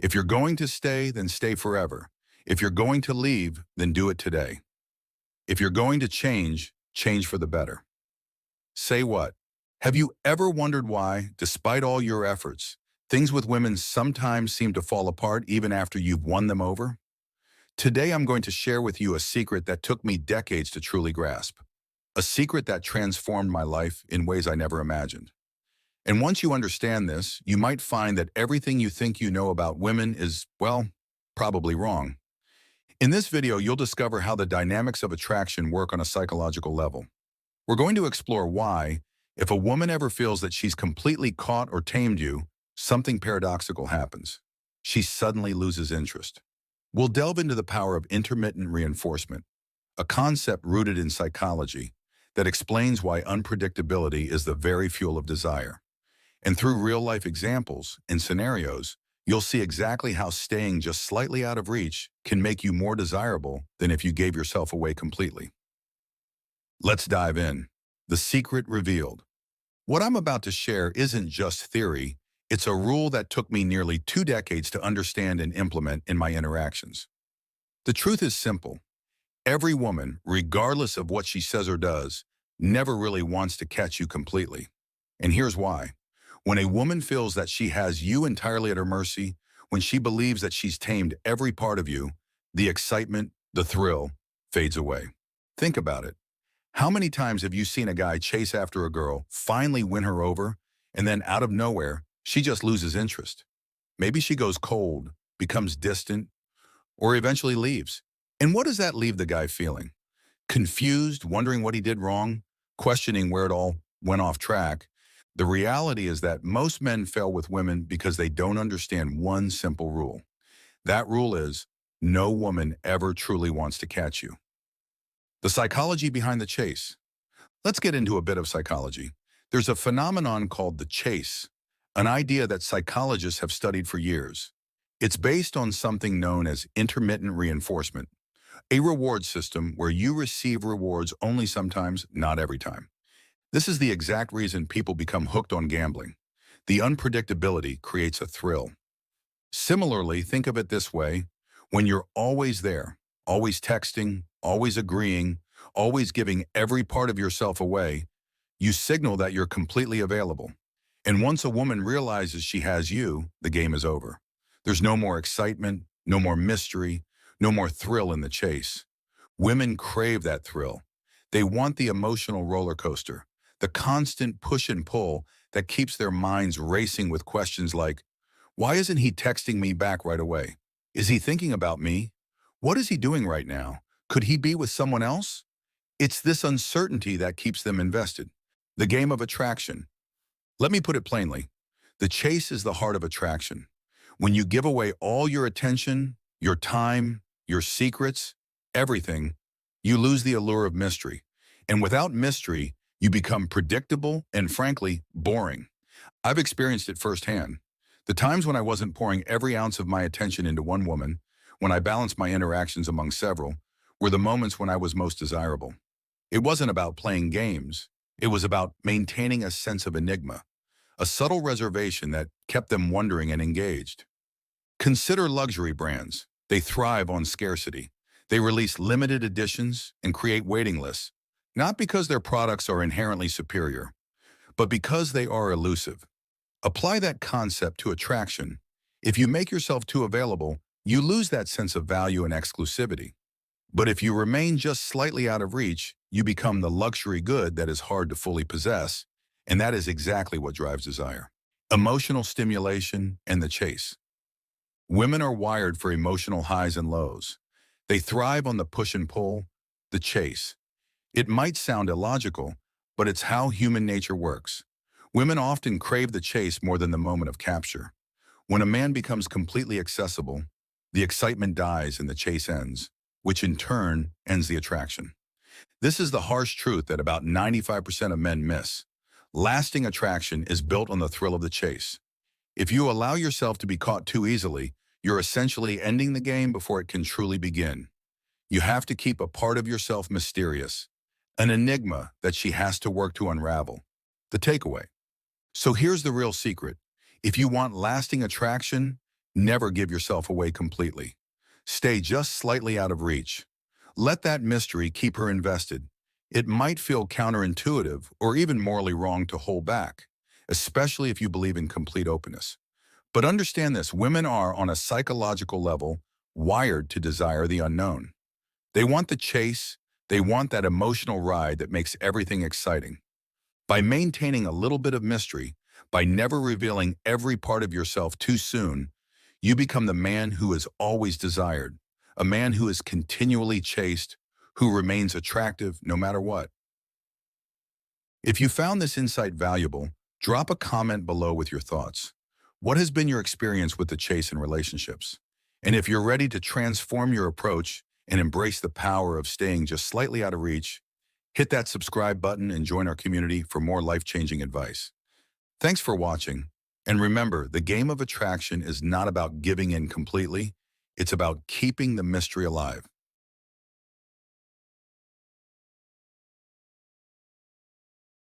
If you're going to stay, then stay forever. If you're going to leave, then do it today. If you're going to change, change for the better. Say what? Have you ever wondered why, despite all your efforts, things with women sometimes seem to fall apart even after you've won them over? Today I'm going to share with you a secret that took me decades to truly grasp. A secret that transformed my life in ways I never imagined. And once you understand this, you might find that everything you think you know about women is, well, probably wrong. In this video, you'll discover how the dynamics of attraction work on a psychological level. We're going to explore why, if a woman ever feels that she's completely caught or tamed you, something paradoxical happens. She suddenly loses interest. We'll delve into the power of intermittent reinforcement, a concept rooted in psychology that explains why unpredictability is the very fuel of desire. And through real-life examples and scenarios, you'll see exactly how staying just slightly out of reach can make you more desirable than if you gave yourself away completely. Let's dive in. The secret revealed. What I'm about to share isn't just theory, it's a rule that took me nearly 2 decades to understand and implement in my interactions. The truth is simple. Every woman, regardless of what she says or does, never really wants to catch you completely. And here's why. When a woman feels that she has you entirely at her mercy, when she believes that she's tamed every part of you, the excitement, the thrill, fades away. Think about it. How many times have you seen a guy chase after a girl, finally win her over, and then out of nowhere, she just loses interest? Maybe she goes cold, becomes distant, or eventually leaves. And what does that leave the guy feeling? Confused, wondering what he did wrong, questioning where it all went off track. The reality is that most men fail with women because they don't understand one simple rule. That rule is, no woman ever truly wants to catch you. The psychology behind the chase. Let's get into a bit of psychology. There's a phenomenon called the chase, an idea that psychologists have studied for years. It's based on something known as intermittent reinforcement, a reward system where you receive rewards only sometimes, not every time. This is the exact reason people become hooked on gambling. The unpredictability creates a thrill. Similarly, think of it this way. When you're always there, always texting, always agreeing, always giving every part of yourself away, you signal that you're completely available. And once a woman realizes she has you, the game is over. There's no more excitement, no more mystery, no more thrill in the chase. Women crave that thrill. They want the emotional roller coaster, the constant push and pull that keeps their minds racing with questions like, why isn't he texting me back right away? Is he thinking about me? What is he doing right now? Could he be with someone else? It's this uncertainty that keeps them invested. The game of attraction. Let me put it plainly. The chase is the heart of attraction. When you give away all your attention, your time, your secrets, everything, you lose the allure of mystery. And without mystery, you become predictable and, frankly, boring. I've experienced it firsthand. The times when I wasn't pouring every ounce of my attention into one woman, when I balanced my interactions among several, were the moments when I was most desirable. It wasn't about playing games. It was about maintaining a sense of enigma, a subtle reservation that kept them wondering and engaged. Consider luxury brands. They thrive on scarcity. They release limited editions and create waiting lists, not because their products are inherently superior, but because they are elusive. Apply that concept to attraction. If you make yourself too available, you lose that sense of value and exclusivity. But if you remain just slightly out of reach, you become the luxury good that is hard to fully possess, and that is exactly what drives desire. Emotional stimulation and the chase. Women are wired for emotional highs and lows. They thrive on the push and pull, the chase. It might sound illogical, but it's how human nature works. Women often crave the chase more than the moment of capture. When a man becomes completely accessible, the excitement dies and the chase ends, which in turn ends the attraction. This is the harsh truth that about 95% of men miss. Lasting attraction is built on the thrill of the chase. If you allow yourself to be caught too easily, you're essentially ending the game before it can truly begin. You have to keep a part of yourself mysterious, an enigma that she has to work to unravel. The takeaway. So here's the real secret. If you want lasting attraction, Never give yourself away completely. Stay just slightly out of reach. Let that mystery keep her invested. It might feel counterintuitive or even morally wrong to hold back, especially if you believe in complete openness. But understand this, women are, on a psychological level, wired to desire the unknown. They want the chase, they want that emotional ride that makes everything exciting. By maintaining a little bit of mystery, by never revealing every part of yourself too soon, you become the man who is always desired, a man who is continually chased, who remains attractive no matter what. If you found this insight valuable, drop a comment below with your thoughts. What has been your experience with the chase in relationships? And if you're ready to transform your approach and embrace the power of staying just slightly out of reach, hit that subscribe button and join our community for more life-changing advice. Thanks for watching. And remember, the game of attraction is not about giving in completely. It's about keeping the mystery alive.